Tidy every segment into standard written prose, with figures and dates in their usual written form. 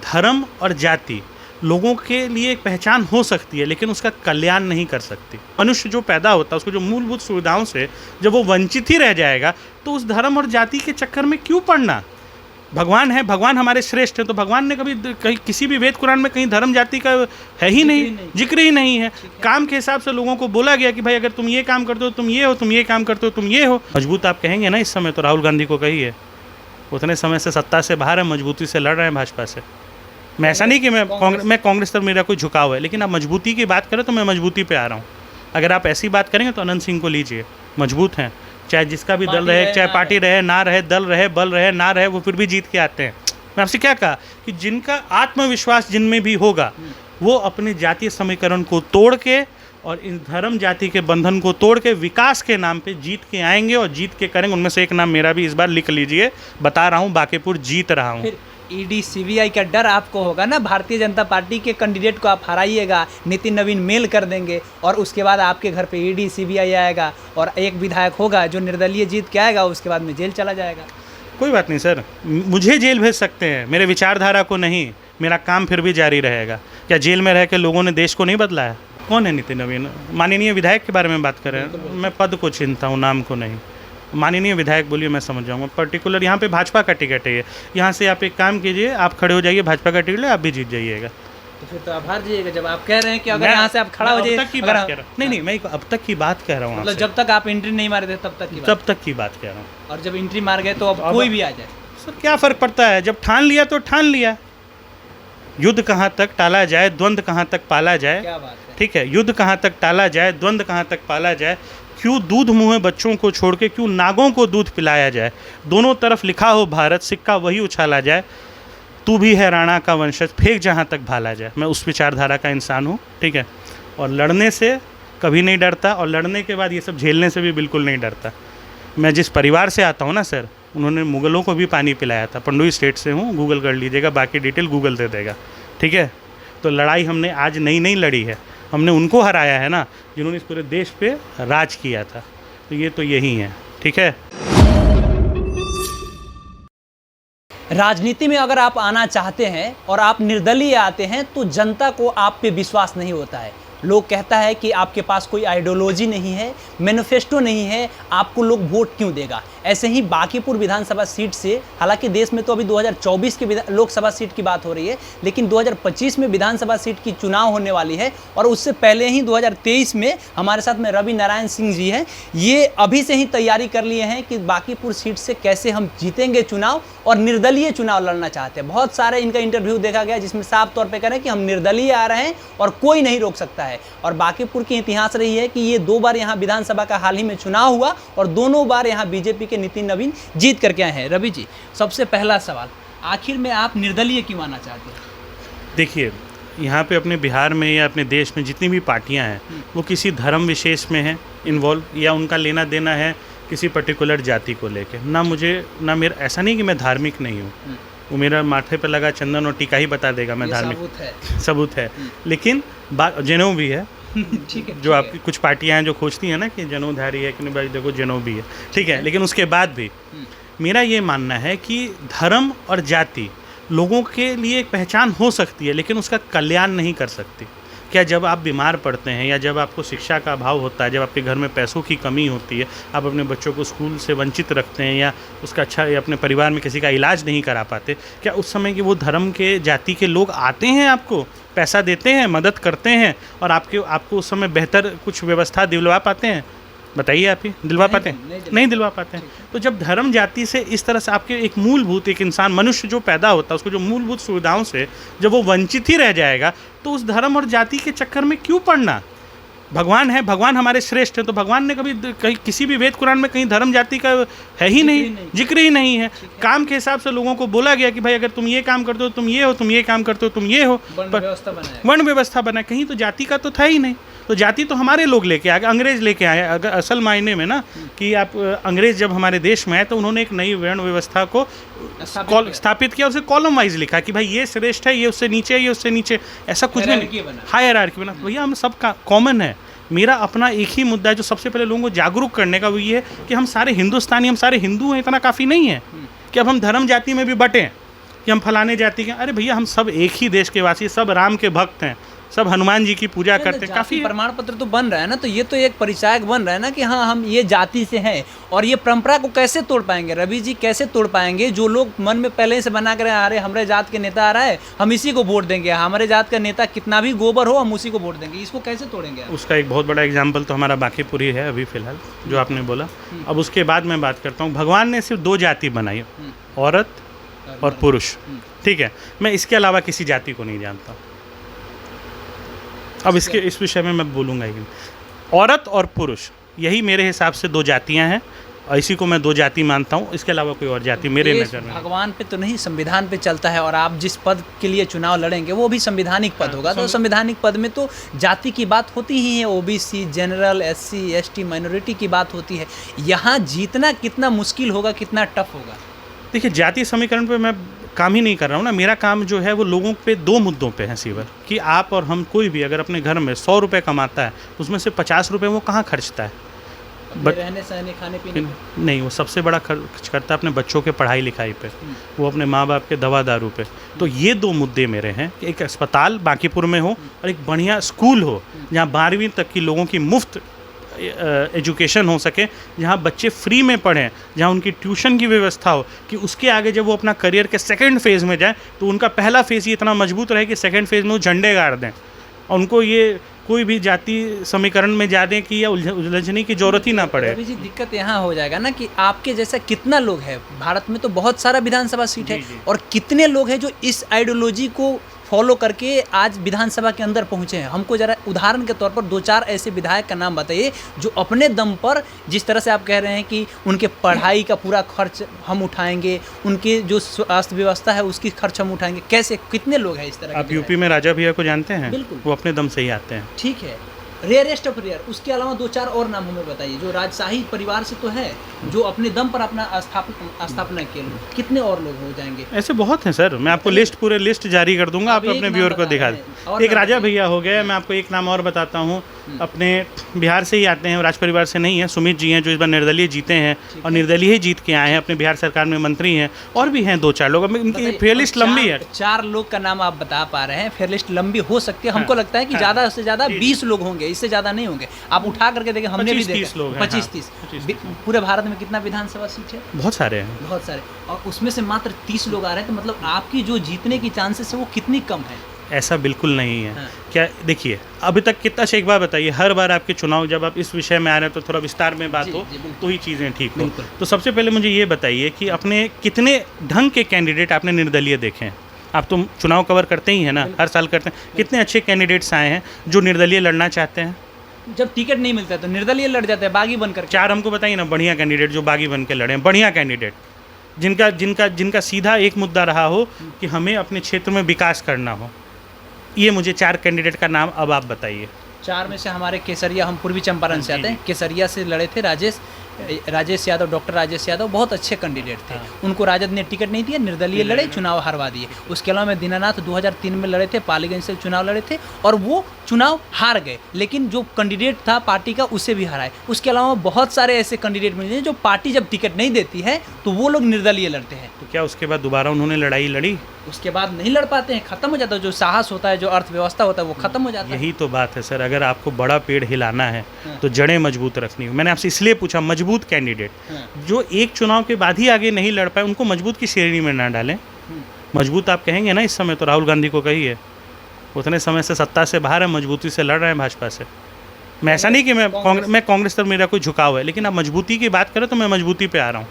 धर्म और जाति लोगों के लिए एक पहचान हो सकती है, लेकिन उसका कल्याण नहीं कर सकती। मनुष्य जो पैदा होता है उसको जो मूलभूत सुविधाओं से जब वो वंचित ही रह जाएगा, तो उस धर्म और जाति के चक्कर में क्यों पड़ना। भगवान है, भगवान हमारे श्रेष्ठ हैं, तो भगवान ने कभी कहीं किसी भी वेद कुरान में कहीं धर्म जाति का है ही नहीं, जिक्र ही नहीं है। काम के हिसाब से लोगों को बोला गया कि भाई अगर तुम ये काम करते हो तुम ये हो, तुम ये काम करते हो तुम ये हो। मजबूत आप कहेंगे ना इस समय, तो राहुल गांधी को कहिए, उतने समय से सत्ता से बाहर है, मजबूती से लड़ रहे हैं भाजपा से। मैं ऐसा नहीं कि मैं कांग्रेस तरफ मेरा कोई झुकाव है, लेकिन आप मजबूती की बात करें तो मैं मजबूती पे आ रहा हूँ। अगर आप ऐसी बात करेंगे तो अनंत सिंह को लीजिए, मजबूत हैं, चाहे जिसका भी दल रहे, चाहे पार्टी रहे ना रहे, दल रहे बल रहे ना रहे, वो फिर भी जीत के आते हैं। मैं आपसे क्या कहा कि जिनका आत्मविश्वास जिनमें भी होगा वो अपने जातीय समीकरण को तोड़ के और इन धर्म जाति के बंधन को तोड़ के विकास के नाम पे जीत के आएंगे और जीत के करेंगे। उनमें से एक नाम मेरा भी इस बार लिख लीजिए, बता रहा हूँ, बांकीपुर जीत रहा हूँ। ईडी सीबीआई का डर आपको होगा ना, भारतीय जनता पार्टी के कैंडिडेट को आप हराइएगा, नितिन नवीन मेल कर देंगे और उसके बाद आपके घर पे ईडी सीबीआई आएगा और एक विधायक होगा जो निर्दलीय जीत के आएगा, उसके बाद में जेल चला जाएगा। कोई बात नहीं सर, मुझे जेल भेज सकते हैं, मेरे विचारधारा को नहीं, मेरा काम फिर भी जारी रहेगा। क्या जेल में रह के लोगों ने देश को नहीं बदला है? कौन है नितिन नवीन? माननीय विधायक के बारे में बात कर रहे हैं, मैं पद को चिंता हूँ, नाम को नहीं। माननीय विधायक बोलिए, मैं समझ जाऊँगा। पर्टिकुलर यहाँ पे भाजपा का टिकट है, यहाँ से आप एक काम कीजिए, आप खड़े हो जाइए, भाजपा का टिकट है, आप भी जीत जाइएगा। तो फिर तो आप हार जाइएगा जब आप कह रहे हैं कि अगर यहाँ से आप खड़ा हो जाइए। नहीं, मैं अब तक की बात कह रहा हूँ, मतलब जब तक आप एंट्री नहीं मारे थे तब तक की बात कह रहा हूँ। और जब एंट्री मार गए तो अब कोई भी आ जाए, सर क्या फ़र्क पड़ता है? जब ठान लिया तो ठान लिया। युद्ध कहाँ तक टाला जाए, द्वंद्व कहाँ तक पाला जाए। क्या बात है? ठीक है, युद्ध कहाँ तक टाला जाए, द्वंद्व कहाँ तक पाला जाए। क्यों दूध मुँह बच्चों को छोड़ के क्यों नागों को दूध पिलाया जाए। दोनों तरफ लिखा हो भारत, सिक्का वही उछाला जाए। तू भी है राणा का वंशज, फेंक जहाँ तक भाला जाए। मैं उस विचारधारा का इंसान हूँ, ठीक है, और लड़ने से कभी नहीं डरता और लड़ने के बाद ये सब झेलने से भी बिल्कुल नहीं डरता। मैं जिस परिवार से आता हूँ ना सर, उन्होंने मुग़लों को भी पानी पिलाया था। पंडुई स्टेट से हूँ, गूगल कर लीजिएगा, बाकी डिटेल गूगल दे देगा, ठीक है। तो लड़ाई हमने आज नहीं लड़ी है, हमने उनको हराया है ना जिन्होंने इस पूरे देश पे राज किया था। तो ये तो यही है, ठीक है। राजनीति में अगर आप आना चाहते हैं और आप निर्दलीय आते हैं तो जनता को आप पे विश्वास नहीं होता है। लोग कहता है कि आपके पास कोई आइडियोलॉजी नहीं है, मैनिफेस्टो नहीं है, आपको लोग वोट क्यों देगा। ऐसे ही बांकीपुर विधानसभा सीट से, हालांकि देश में तो अभी 2024 के लोकसभा सीट की बात हो रही है, लेकिन 2025 में विधानसभा सीट की चुनाव होने वाली है और उससे पहले ही 2023 में हमारे साथ में रवि नारायण सिंह जी हैं। ये अभी से ही तैयारी कर लिए हैं कि बांकीपुर सीट से कैसे हम जीतेंगे चुनाव और निर्दलीय चुनाव लड़ना चाहते हैं। बहुत सारे इनका इंटरव्यू देखा गया जिसमें साफ तौर पर कह रहे हैं कि हम निर्दलीय आ रहे हैं और कोई नहीं रोक सकता है। और बांकीपुर की इतिहास रही है कि ये 2 बार यहाँ विधानसभा का हाल ही में चुनाव हुआ और दोनों बार यहाँ बीजेपी के नितिन नवीन जीत करके आए हैं। रवि जी, सबसे पहला सवाल, आखिर में आप निर्दलीय क्यों आना चाहते हैं? देखिए, यहाँ पे अपने बिहार में या अपने देश में जितनी भी पार्टियाँ हैं वो किसी धर्म विशेष में हैं इन्वॉल्व, या उनका लेना देना है किसी पर्टिकुलर जाति को लेके। ना मेरा ऐसा नहीं कि मैं धार्मिक नहीं हूँ, वो मेरा माथे पे लगा चंदन और टीका ही बता देगा मैं धार्मिक, सबूत है। लेकिन जनेऊ भी है, ठीक है, जो आपकी कुछ पार्टियां हैं जो खोजती हैं ना कि जनेऊधारी है कि नहीं, भाई देखो जनेऊ भी है, ठीक है। लेकिन उसके बाद भी मेरा ये मानना है कि धर्म और जाति लोगों के लिए एक पहचान हो सकती है, लेकिन उसका कल्याण नहीं कर सकती। क्या जब आप बीमार पड़ते हैं या जब आपको शिक्षा का अभाव होता है, जब आपके घर में पैसों की कमी होती है, आप अपने बच्चों को स्कूल से वंचित रखते हैं या उसका अच्छा, या अपने परिवार में किसी का इलाज नहीं करा पाते, क्या उस समय कि वो धर्म के जाति के लोग आते हैं, आपको पैसा देते हैं, मदद करते हैं और आपको उस समय बेहतर कुछ व्यवस्था दिलवा पाते हैं? बताइए, आप ही दिलवा पाते हैं? नहीं दिलवा पाते हैं। तो जब धर्म जाति से इस तरह से आपके एक मूलभूत, एक इंसान मनुष्य जो पैदा होता है उसको जो मूलभूत सुविधाओं से जब वो वंचित ही रह जाएगा, तो उस धर्म और जाति के चक्कर में क्यों पड़ना। भगवान है, भगवान हमारे श्रेष्ठ हैं, तो भगवान ने कभी कहीं किसी भी वेद कुरान में कहीं धर्म जाति का है ही नहीं, जिक्र ही नहीं है। काम के हिसाब से लोगों को बोला गया कि भाई अगर तुम ये काम करते हो तुम ये हो, तुम ये काम करते हो तुम ये हो, वर्ण व्यवस्था बना। कहीं तो जाति का तो था ही नहीं। तो जाति तो हमारे लोग लेके आ गए, अंग्रेज लेके आए। अगर असल मायने में ना कि आप अंग्रेज जब हमारे देश में आए तो उन्होंने एक नई वर्ण व्यवस्था को स्थापित किया, उसे कॉलम वाइज लिखा कि भाई ये श्रेष्ठ है, ये उससे नीचे है, ये उससे नीचे, ऐसा कुछ भी नहीं, हायरार्की बना। भैया हम सब का कॉमन है। मेरा अपना एक ही मुद्दा है जो सबसे पहले लोगों को जागरूक करने का, वो ये है कि हम सारे हिंदुस्तानी, हम सारे हिंदू हैं, इतना काफ़ी नहीं है कि अब हम धर्म जाति में भी बटें। कि हम फलाने जाति के, अरे भैया हम सब एक ही देश के वासी, सब राम के भक्त हैं, सब हनुमान जी की पूजा करते हैं, काफ़ी प्रमाण पत्र तो बन रहा है ना, तो ये तो एक परिचायक बन रहा है ना कि हाँ हम ये जाति से हैं। और ये परंपरा को कैसे तोड़ पाएंगे रवि जी, कैसे तोड़ पाएंगे? जो लोग मन में पहले से बना कर अरे हमारे जात के नेता आ रहा है, हम इसी को वोट देंगे, हमारे जात का नेता कितना भी गोबर हो हम उसी को वोट देंगे, इसको कैसे तोड़ेंगे? उसका एक बहुत बड़ा एग्जाम्पल तो हमारा बांकीपुर ही है अभी फिलहाल, जो आपने बोला। अब उसके बाद मैं बात करता हूँ, भगवान ने सिर्फ 2 जाति बनाई, औरत और पुरुष, ठीक है। मैं इसके अलावा किसी जाति को नहीं जानता। अब इस विषय में मैं बोलूँगा ही, औरत और पुरुष यही मेरे हिसाब से 2 जातियाँ हैं, और इसी को मैं 2 जाति मानता हूँ। इसके अलावा कोई और जाति मेरे नज़र में भगवान पे तो नहीं, संविधान पे चलता है। और आप जिस पद के लिए चुनाव लड़ेंगे वो भी संवैधानिक पद होगा, तो संवैधानिक पद में तो जाति की बात होती ही है, OBC, general, SC, ST, minority की बात होती है। यहाँ जीतना कितना मुश्किल होगा, कितना टफ होगा? देखिए, जाति समीकरण पे मैं काम ही नहीं कर रहा हूँ ना। मेरा काम जो है वो लोगों पे 2 मुद्दों पे है सीवर, कि आप और हम, कोई भी अगर अपने घर में 100 रुपये कमाता है तो उसमें से 50 रुपये वो कहाँ खर्चता है? रहने सहने, खाने पीने नहीं, वो सबसे बड़ा खर्च करता है अपने बच्चों के पढ़ाई लिखाई पे, वो अपने माँ बाप के दवा दारू पे। तो ये 2 मुद्दे मेरे हैं कि एक अस्पताल बांकीपुर में हो और एक बढ़िया स्कूल हो जहाँ 12वीं तक की लोगों की मुफ्त एजुकेशन हो सके, जहाँ बच्चे फ्री में पढ़ें, जहाँ उनकी ट्यूशन की व्यवस्था हो, कि उसके आगे जब वो अपना करियर के सेकंड फेज़ में जाए तो उनका पहला फेज़ ये इतना मजबूत रहे कि सेकंड फेज़ में वो झंडे गाड़ दें, और उनको ये कोई भी जाति समीकरण में जाने की या उलझने की जरूरत ही ना पड़े। रवि जी, दिक्कत यहाँ हो जाएगा ना कि आपके जैसा कितना लोग है भारत में, तो बहुत सारा विधानसभा सीट है, और कितने लोग हैं जो इस आइडियोलॉजी को फॉलो करके आज विधानसभा के अंदर पहुंचे हैं। हमको जरा उदाहरण के तौर पर 2-4 ऐसे विधायक का नाम बताइए जो अपने दम पर, जिस तरह से आप कह रहे हैं कि उनके पढ़ाई का पूरा खर्च हम उठाएंगे, उनकी जो स्वास्थ्य व्यवस्था है उसकी खर्च हम उठाएंगे, कैसे, कितने लोग हैं इस तरह? आप यूपी में राजा भैया को जानते हैं? बिल्कुल, वो अपने दम से ही आते हैं। ठीक है, रेयरेस्ट ऑफ रेयर। उसके अलावा 2-4 और नाम हमें बताइए जो राजशाही परिवार से तो है, जो अपने दम पर अपना स्थापना किए, कितने और लोग हो जाएंगे? ऐसे बहुत हैं सर, मैं आपको पूरे लिस्ट जारी कर दूंगा, आप अपने व्यूअर को दिखा दें। एक राजा भैया हो गए, मैं आपको एक नाम और बताता हूँ, अपने बिहार से ही आते हैं, राज परिवार से नहीं है, सुमित जी हैं जो इस बार निर्दलीय जीते हैं और निर्दलीय ही जीत के आए हैं, अपने बिहार सरकार में मंत्री हैं, और भी हैं 2-4 लोग। अब इनकी फेयर लिस्ट लंबी है। 4 लोग का नाम आप बता पा रहे हैं, फेयर लिस्ट लंबी हो सकती है। हमको लगता है कि ज़्यादा से ज़्यादा 20 लोग होंगे, इससे ज़्यादा नहीं होंगे। आप उठा करके देखें, हमने भी देखा 25-30। पूरे भारत में कितना विधानसभा सीट है? बहुत सारे हैं, बहुत सारे, और उसमें से मात्र 30 लोग आ रहे हैं, तो मतलब आपकी जो जीतने की चांसेस है वो कितनी कम है? ऐसा बिल्कुल नहीं है। क्या देखिए, अभी तक कितना, एक बार बताइए, हर बार आपके चुनाव जब आप इस विषय में आ रहे हैं तो थोड़ा विस्तार में बात हो तो ही चीज़ें ठीक हो। तो सबसे पहले मुझे ये बताइए कि अपने कितने ढंग के कैंडिडेट आपने निर्दलीय देखे हैं? आप तो चुनाव कवर करते ही हैं ना, हर साल करते हैं। कितने अच्छे कैंडिडेट्स आए हैं जो निर्दलीय लड़ना चाहते हैं? जब टिकट नहीं मिलता है तो निर्दलीय लड़ जाते हैं, बागी बनकर। 4 हमको बताइए ना बढ़िया कैंडिडेट जो बागी बन के लड़े हैं, बढ़िया कैंडिडेट जिनका सीधा एक मुद्दा रहा हो कि हमें अपने क्षेत्र में विकास करना हो। ये मुझे 4 कैंडिडेट का नाम अब आप बताइए। 4 में से हमारे केसरिया, हम पूर्वी चंपारण से आते हैं, केसरिया से लड़े थे राजेश यादव, डॉक्टर राजेश यादव, बहुत अच्छे कैंडिडेट थे। उनको राजद ने टिकट नहीं दिया, निर्दलीय लड़े, चुनाव हरवा दिए। उसके अलावा में दीनानाथ 2003 में लड़े थे, पालीगंज से चुनाव लड़े थे और वो चुनाव हार गए, लेकिन जो कैंडिडेट था पार्टी का उसे भी हराए। उसके अलावा बहुत सारे ऐसे कैंडिडेट मिले हैं जो पार्टी जब टिकट नहीं देती है तो वो लोग निर्दलीय लड़ते हैं। तो क्या उसके बाद दोबारा उन्होंने लड़ाई लड़ी? उसके बाद नहीं लड़ पाते हैं, खत्म हो जाता है। जो साहस होता है, जो अर्थव्यवस्था होता है, वो खत्म हो जाता है। यही तो बात है सर, अगर आपको बड़ा पेड़ हिलाना है तो जड़ें मजबूत रखनी हो। मैंने आपसे इसलिए पूछा, मजबूत कैंडिडेट जो एक चुनाव के बाद ही आगे नहीं लड़ पाए, उनको मजबूत की श्रेणी में ना डालें। मजबूत आप कहेंगे ना इस समय, तो राहुल गांधी को कहिए, उतने समय से सत्ता से बाहर है, मजबूती से लड़ रहे हैं भाजपा से। मैं ऐसा नहीं कि मैं कांग्रेस पर मेरा कोई झुकाव है, लेकिन आप मजबूती की बात करें तो मैं मजबूती पे आ रहा हूँ।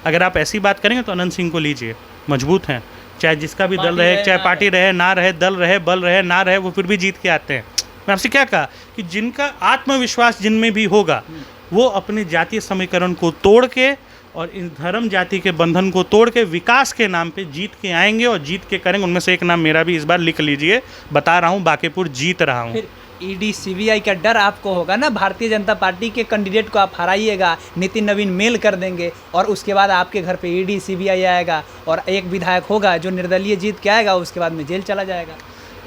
अगर आप ऐसी बात करेंगे तो अनंत सिंह को लीजिए, मजबूत हैं, चाहे जिसका भी दल रहे, चाहे पार्टी रहे ना रहे, दल रहे, बल रहे ना रहे, वो फिर भी जीत के आते हैं। मैं आपसे क्या कहा कि जिनका आत्मविश्वास जिनमें भी होगा वो अपने जातीय समीकरण को तोड़ के और इन धर्म जाति के बंधन को तोड़ के विकास के नाम पे जीत के आएंगे और जीत के करेंगे। उनमें से एक नाम मेरा भी इस बार लिख लीजिए, बता रहा हूँ, बांकीपुर जीत रहा हूँ। ईडी सीबीआई का डर आपको होगा ना, भारतीय जनता पार्टी के कैंडिडेट को आप हराइएगा, नितिन नवीन मेल कर देंगे और उसके बाद आपके घर पे ईडी सीबीआई आएगा और एक विधायक होगा जो निर्दलीय जीत के आएगा, उसके बाद में जेल चला जाएगा।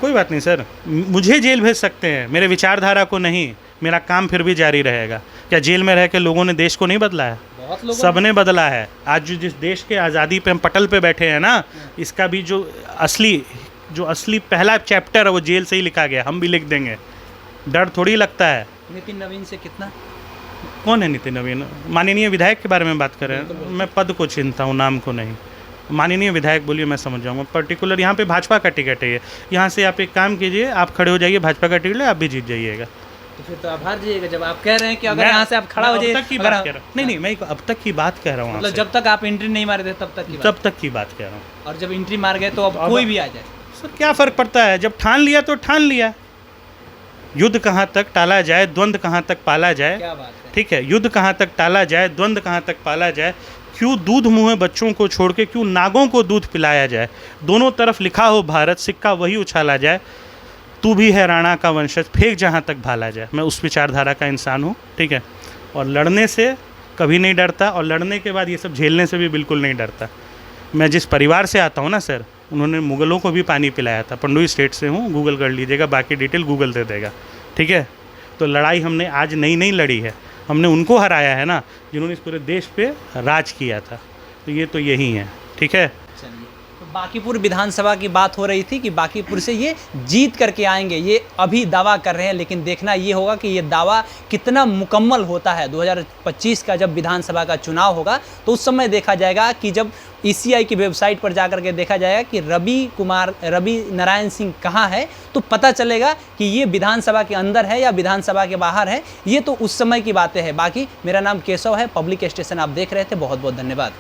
कोई बात नहीं सर, मुझे जेल भेज सकते हैं, मेरे विचारधारा को नहीं, मेरा काम फिर भी जारी रहेगा। क्या जेल में रह के लोगों ने देश को नहीं बदला है? बहुत लोगों सबने बदला है। आज जो जिस देश के आज़ादी पे हम पटल पे बैठे हैं ना, इसका भी जो असली पहला चैप्टर है वो जेल से ही लिखा गया, हम भी लिख देंगे। डर थोड़ी लगता है। नितिन नवीन से कितना? कौन है नितिन नवीन? माननीय विधायक के बारे में बात कर रहे हैं। मैं पद को चिंता हूँ, नाम को नहीं। माननीय विधायक बोलिए, मैं समझ जाऊँगा। पर्टिकुलर यहाँ पे भाजपा का टिकट है ये। यहाँ से आप एक काम कीजिए, आप खड़े हो जाइए, भाजपा का टिकट है, आप भी जीत जाइएगा। तो फिर तो आप हार जाइएगा जब आप कह रहे हैं कि अगर यहाँ से आप खड़ा हो जाइए। अब तक की बात कह रहा हूँ। नहीं, मैं अब तक की बात कह रहा हूँ। मतलब जब तक आप एंट्री नहीं मारे थे तब तक की बात कह रहा हूँ। और जब एंट्री मार गए तो अब कोई भी आ जाए। सर क्या फ़र्क पड़ता है? जब ठान लिया तो ठान लिया। युद्ध कहाँ तक टाला जाए, द्वंद्व कहाँ तक पाला जाए। क्या बात है। ठीक है, युद्ध कहाँ तक टाला जाए, द्वंद्व कहाँ तक पाला जाए। क्यों दूध मुँह बच्चों को छोड़ के क्यों नागों को दूध पिलाया जाए। दोनों तरफ लिखा हो भारत, सिक्का वही उछाला जाए। तू भी है राणा का वंशज, फेंक जहाँ तक भाला जाए। मैं उस विचारधारा का इंसान हूँ। ठीक है, और लड़ने से कभी नहीं डरता, और लड़ने के बाद ये सब झेलने से भी बिल्कुल नहीं डरता। मैं जिस परिवार से आता हूँ ना सर, उन्होंने मुग़लों को भी पानी पिलाया था। पंडुई स्टेट से हूँ, गूगल कर लीजिएगा, बाकी डिटेल गूगल दे देगा। ठीक है, तो लड़ाई हमने आज नहीं लड़ी है, हमने उनको हराया है ना जिन्होंने इस पूरे देश पे राज किया था। तो ये तो यही है। ठीक है, चलिए, तो बांकीपुर विधानसभा की बात हो रही थी कि बांकीपुर से ये जीत करके आएंगे, ये अभी दावा कर रहे हैं। लेकिन देखना ये होगा कि ये दावा कितना मुकम्मल होता है। 2025 का जब विधानसभा का चुनाव होगा तो उस समय देखा जाएगा कि जब ECI की वेबसाइट पर जाकर के देखा जाएगा कि रवि नारायण सिंह कहाँ है, तो पता चलेगा कि ये विधानसभा के अंदर है या विधानसभा के बाहर है। ये तो उस समय की बातें हैं। बाकी मेरा नाम केशव है, पब्लिक स्टेशन आप देख रहे थे। बहुत बहुत धन्यवाद।